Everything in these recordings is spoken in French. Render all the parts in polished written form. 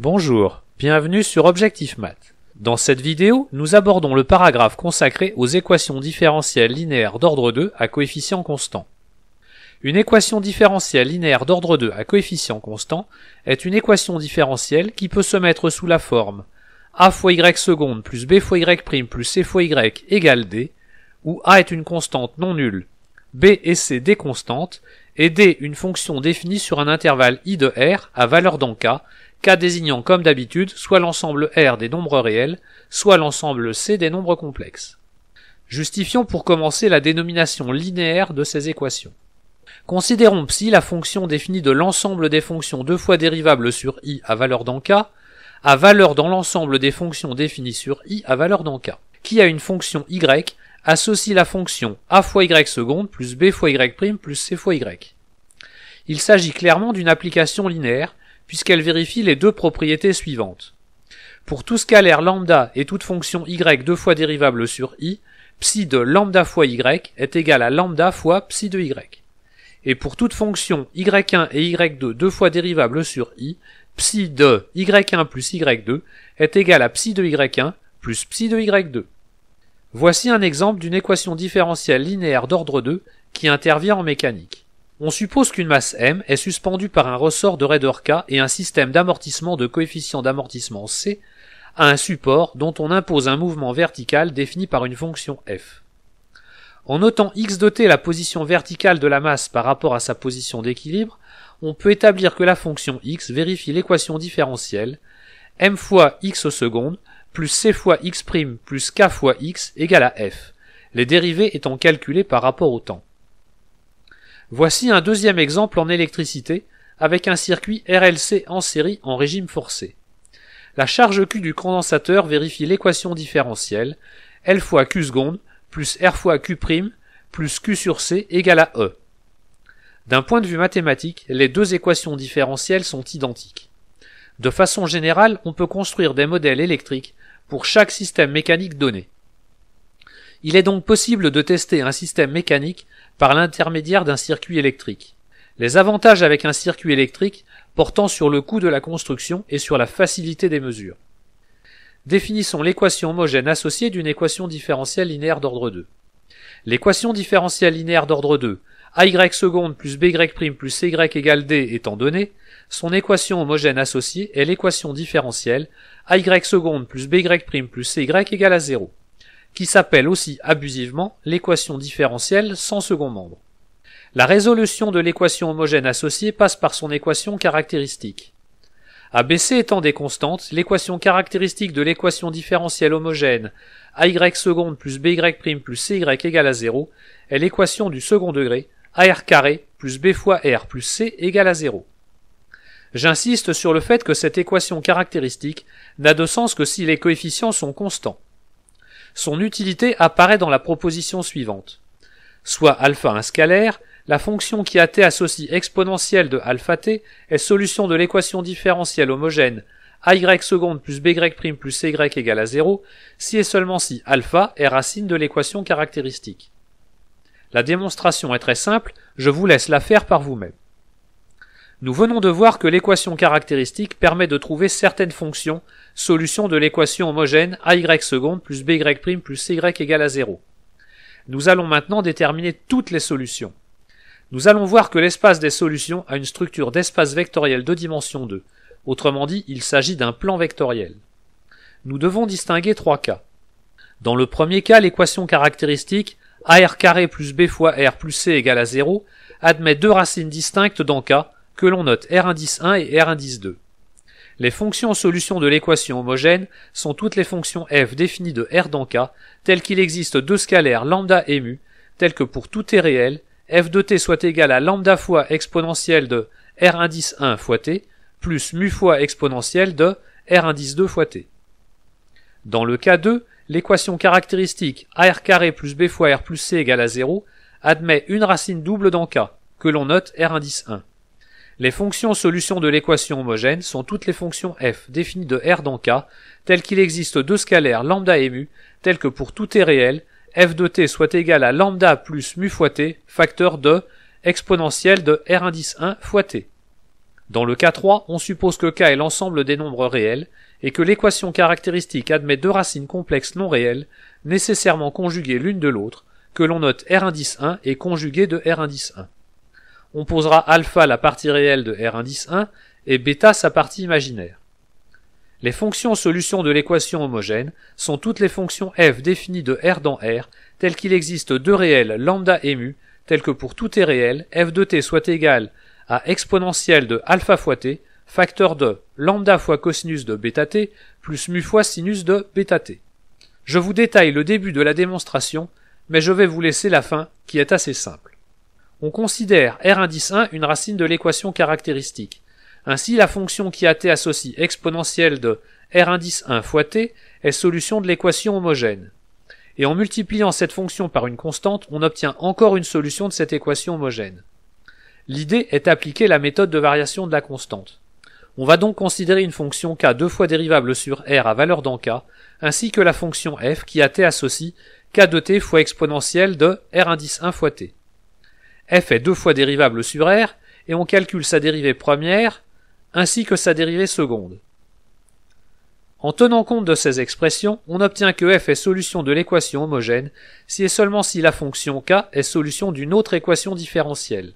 Bonjour, bienvenue sur Objectif Math. Dans cette vidéo, nous abordons le paragraphe consacré aux équations différentielles linéaires d'ordre 2 à coefficient constant. Une équation différentielle linéaire d'ordre 2 à coefficient constant est une équation différentielle qui peut se mettre sous la forme a fois y seconde plus b fois y prime plus c fois y égale d, où a est une constante non nulle, b et c des constantes, et d une fonction définie sur un intervalle i de r à valeur dans k désignant comme d'habitude soit l'ensemble R des nombres réels, soit l'ensemble C des nombres complexes. Justifions pour commencer la dénomination linéaire de ces équations. Considérons psi la fonction définie de l'ensemble des fonctions deux fois dérivables sur i à valeur dans k, à valeur dans l'ensemble des fonctions définies sur i à valeur dans k, qui a une fonction y associe la fonction a fois y seconde plus b fois y prime plus c fois y. Il s'agit clairement d'une application linéaire, puisqu'elle vérifie les deux propriétés suivantes. Pour tout scalaire lambda et toute fonction y deux fois dérivable sur i, psi de lambda fois y est égal à lambda fois psi de y. Et pour toute fonction y1 et y2 deux fois dérivable sur i, psi de y1 plus y2 est égal à psi de y1 plus psi de y2. Voici un exemple d'une équation différentielle linéaire d'ordre 2 qui intervient en mécanique. On suppose qu'une masse m est suspendue par un ressort de raideur k et un système d'amortissement de coefficient d'amortissement c à un support dont on impose un mouvement vertical défini par une fonction f. En notant x de t la position verticale de la masse par rapport à sa position d'équilibre, on peut établir que la fonction x vérifie l'équation différentielle m fois x seconde plus c fois x' plus k fois x égale à f, les dérivées étant calculées par rapport au temps. Voici un deuxième exemple en électricité avec un circuit RLC en série en régime forcé. La charge Q du condensateur vérifie l'équation différentielle L fois Q seconde plus R fois Q' plus Q sur C égale à E. D'un point de vue mathématique, les deux équations différentielles sont identiques. De façon générale, on peut construire des modèles électriques pour chaque système mécanique donné. Il est donc possible de tester un système mécanique par l'intermédiaire d'un circuit électrique. Les avantages avec un circuit électrique portant sur le coût de la construction et sur la facilité des mesures. Définissons l'équation homogène associée d'une équation différentielle linéaire d'ordre 2. L'équation différentielle linéaire d'ordre 2, ay seconde plus by' plus cy égale d étant donnée, son équation homogène associée est l'équation différentielle ay seconde plus by' plus cy égale à 0. Qui s'appelle aussi abusivement l'équation différentielle sans second membre. La résolution de l'équation homogène associée passe par son équation caractéristique. ABC étant des constantes, l'équation caractéristique de l'équation différentielle homogène ay seconde plus by' plus cy égale à 0 est l'équation du second degré ar carré plus b fois r plus c égale à 0. J'insiste sur le fait que cette équation caractéristique n'a de sens que si les coefficients sont constants. Son utilité apparaît dans la proposition suivante. Soit alpha un scalaire, la fonction qui a t associe exponentielle de alpha t est solution de l'équation différentielle homogène ay seconde plus by' plus cy égale à 0 si et seulement si alpha est racine de l'équation caractéristique. La démonstration est très simple, je vous laisse la faire par vous-même. Nous venons de voir que l'équation caractéristique permet de trouver certaines fonctions, solution de l'équation homogène ay seconde plus by' plus cy égale à 0. Nous allons maintenant déterminer toutes les solutions. Nous allons voir que l'espace des solutions a une structure d'espace vectoriel de dimension 2. Autrement dit, il s'agit d'un plan vectoriel. Nous devons distinguer trois cas. Dans le premier cas, l'équation caractéristique ar carré plus b fois r plus c égale à 0 admet deux racines distinctes dans k, que l'on note R1 et R1 Les fonctions solutions de l'équation homogène sont toutes les fonctions f définies de R dans K, telles qu'il existe deux scalaires lambda et mu, tels que pour tout t réel, f de t soit égal à lambda fois exponentielle de R1 fois t, plus mu fois exponentielle de R1 fois t. Dans le cas 2, l'équation caractéristique ar carré plus b fois r plus c égale à 0 admet une racine double dans K, que l'on note R1. Les fonctions solutions de l'équation homogène sont toutes les fonctions f définies de R dans K, telles qu'il existe deux scalaires lambda et mu, tels que pour tout t réel, f de t soit égal à lambda plus mu fois t, facteur de exponentielle de R1 fois t. Dans le cas 3, on suppose que k est l'ensemble des nombres réels, et que l'équation caractéristique admet deux racines complexes non réelles, nécessairement conjuguées l'une de l'autre, que l'on note R indice 1 et conjuguées de R indice 1. On posera alpha la partie réelle de R indice 1 et bêta sa partie imaginaire. Les fonctions solutions de l'équation homogène sont toutes les fonctions f définies de R dans R, telles qu'il existe deux réels lambda et mu, tels que pour tout t réel, f de t soit égal à exponentielle de alpha fois t, facteur de lambda fois cosinus de bêta t, plus mu fois sinus de bêta t. Je vous détaille le début de la démonstration, mais je vais vous laisser la fin, qui est assez simple. On considère R indice 1 une racine de l'équation caractéristique. Ainsi, la fonction qui à t associe exponentielle de R indice 1 fois t est solution de l'équation homogène. Et en multipliant cette fonction par une constante, on obtient encore une solution de cette équation homogène. L'idée est d'appliquer la méthode de variation de la constante. On va donc considérer une fonction k deux fois dérivable sur R à valeur dans k, ainsi que la fonction f qui à t associe k de t fois exponentielle de R indice 1 fois t. F est deux fois dérivable sur R, et on calcule sa dérivée première, ainsi que sa dérivée seconde. En tenant compte de ces expressions, on obtient que f est solution de l'équation homogène si et seulement si la fonction k est solution d'une autre équation différentielle.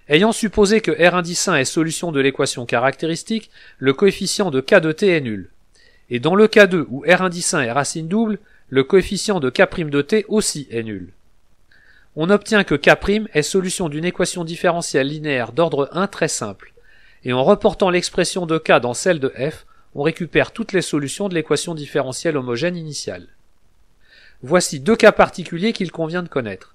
Ayant supposé que R indice 1 est solution de l'équation caractéristique, le coefficient de k de t est nul. Et dans le cas 2 où R indice 1 est racine double, le coefficient de k' de t aussi est nul. On obtient que k' est solution d'une équation différentielle linéaire d'ordre 1 très simple. Et en reportant l'expression de k dans celle de f, on récupère toutes les solutions de l'équation différentielle homogène initiale. Voici deux cas particuliers qu'il convient de connaître.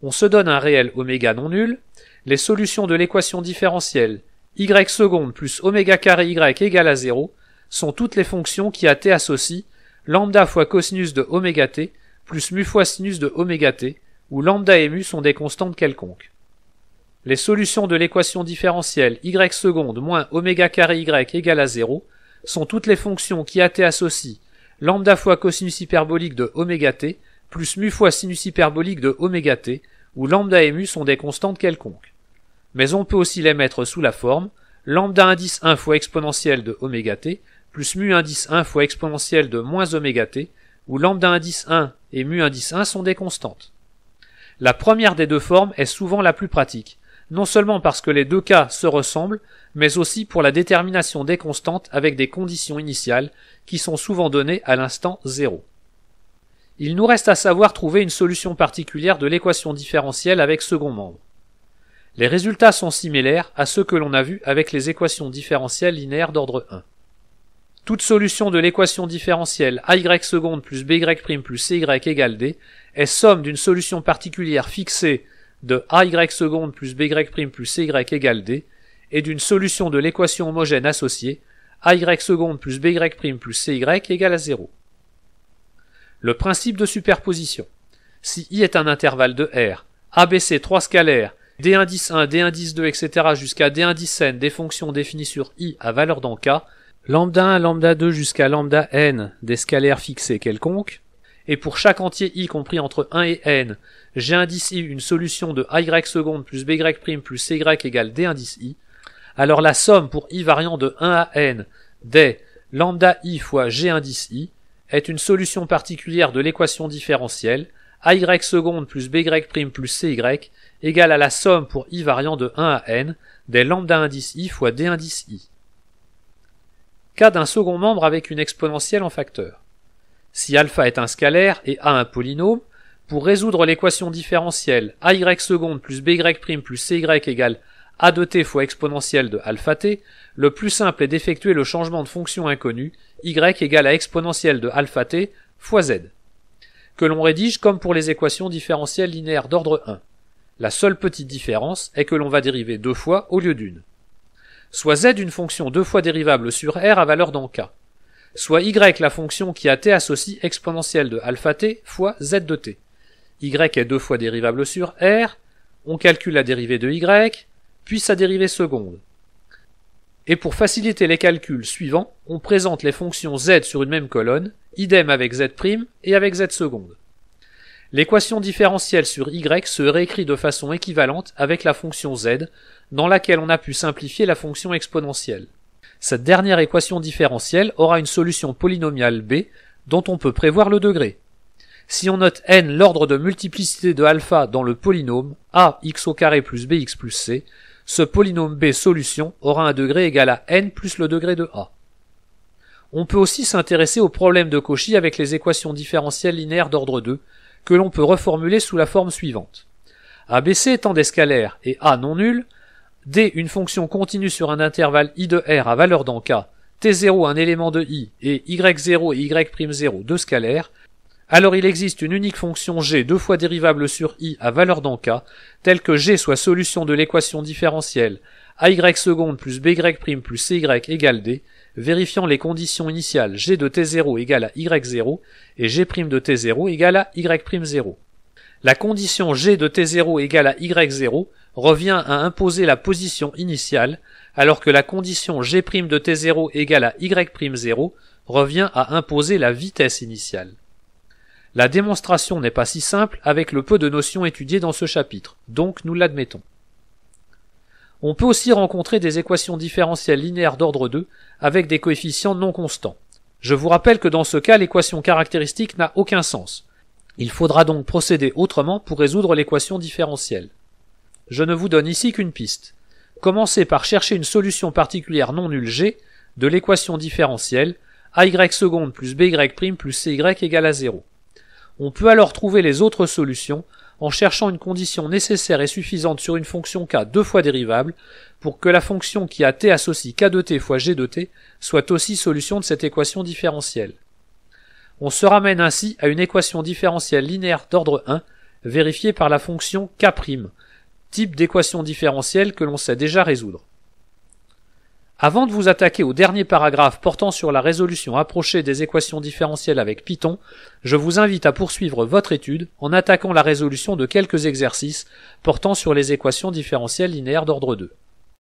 On se donne un réel oméga non nul, les solutions de l'équation différentielle y seconde plus oméga carré y égale à 0 sont toutes les fonctions qui à t associent lambda fois cosinus de oméga t plus mu fois sinus de oméga t, où lambda et mu sont des constantes quelconques. Les solutions de l'équation différentielle y seconde moins oméga carré y égale à 0 sont toutes les fonctions qui à t associent lambda fois cosinus hyperbolique de oméga t plus mu fois sinus hyperbolique de oméga t, où lambda et mu sont des constantes quelconques. Mais on peut aussi les mettre sous la forme lambda indice 1 fois exponentielle de oméga t plus mu indice 1 fois exponentielle de moins oméga t, où lambda indice 1 et mu indice 1 sont des constantes. La première des deux formes est souvent la plus pratique, non seulement parce que les deux cas se ressemblent, mais aussi pour la détermination des constantes avec des conditions initiales qui sont souvent données à l'instant 0. Il nous reste à savoir trouver une solution particulière de l'équation différentielle avec second membre. Les résultats sont similaires à ceux que l'on a vus avec les équations différentielles linéaires d'ordre 1. Toute solution de l'équation différentielle ay seconde plus by' plus cy égale d est somme d'une solution particulière fixée de ay seconde plus by' plus cy égale d et d'une solution de l'équation homogène associée ay seconde plus by' plus cy égale à 0. Le principe de superposition. Si I est un intervalle de R, ABC 3 scalaires, D indice 1, D indice 2, etc. jusqu'à D indice n des fonctions définies sur I à valeur dans K, lambda 1, lambda 2 jusqu'à lambda n des scalaires fixés quelconques, et pour chaque entier I compris entre 1 et n, G indice I une solution de ay seconde plus by' plus cy égale D indice I, alors la somme pour I variant de 1 à n des lambda I fois G indice I est une solution particulière de l'équation différentielle ay seconde plus by' plus cy égale à la somme pour I variant de 1 à n des lambda indice I fois D indice I. Cas d'un second membre avec une exponentielle en facteur. Si alpha est un scalaire et A un polynôme, pour résoudre l'équation différentielle ay seconde plus by' plus cy égale a de t fois exponentielle de alpha t, le plus simple est d'effectuer le changement de fonction inconnue y égale à exponentielle de alpha t fois z, que l'on rédige comme pour les équations différentielles linéaires d'ordre 1. La seule petite différence est que l'on va dériver deux fois au lieu d'une. Soit z une fonction deux fois dérivable sur R à valeur dans K. Soit y la fonction qui à t associe exponentielle de alpha t fois z de t. Y est deux fois dérivable sur R, on calcule la dérivée de y, puis sa dérivée seconde. Et pour faciliter les calculs suivants, on présente les fonctions z sur une même colonne, idem avec z' et avec z seconde. L'équation différentielle sur y se réécrit de façon équivalente avec la fonction z, dans laquelle on a pu simplifier la fonction exponentielle. Cette dernière équation différentielle aura une solution polynomiale b, dont on peut prévoir le degré. Si on note n l'ordre de multiplicité de alpha dans le polynôme a x au carré plus bx plus c, ce polynôme b solution aura un degré égal à n plus le degré de a. On peut aussi s'intéresser au problème de Cauchy avec les équations différentielles linéaires d'ordre 2, que l'on peut reformuler sous la forme suivante. ABC étant des scalaires et A non nul, D une fonction continue sur un intervalle I de R à valeur dans K, T0 un élément de I et Y0 et Y'0 deux scalaires, alors il existe une unique fonction G deux fois dérivable sur I à valeur dans K, telle que G soit solution de l'équation différentielle AY seconde plus BY' plus CY égale D, vérifiant les conditions initiales G de T0 égale à Y0 et G' de T0 égale à Y'0. La condition G de T0 égale à Y0 revient à imposer la position initiale, alors que la condition G' de T0 égale à Y'0 revient à imposer la vitesse initiale. La démonstration n'est pas si simple avec le peu de notions étudiées dans ce chapitre, donc nous l'admettons. On peut aussi rencontrer des équations différentielles linéaires d'ordre 2 avec des coefficients non constants. Je vous rappelle que dans ce cas, l'équation caractéristique n'a aucun sens. Il faudra donc procéder autrement pour résoudre l'équation différentielle. Je ne vous donne ici qu'une piste. Commencez par chercher une solution particulière non nulle G de l'équation différentielle AY seconde plus BY' plus CY égale à 0. On peut alors trouver les autres solutions en cherchant une condition nécessaire et suffisante sur une fonction k deux fois dérivable pour que la fonction qui a t associe k de t fois g de t soit aussi solution de cette équation différentielle. On se ramène ainsi à une équation différentielle linéaire d'ordre 1 vérifiée par la fonction k', type d'équation différentielle que l'on sait déjà résoudre. Avant de vous attaquer au dernier paragraphe portant sur la résolution approchée des équations différentielles avec Python, je vous invite à poursuivre votre étude en attaquant la résolution de quelques exercices portant sur les équations différentielles linéaires d'ordre 2.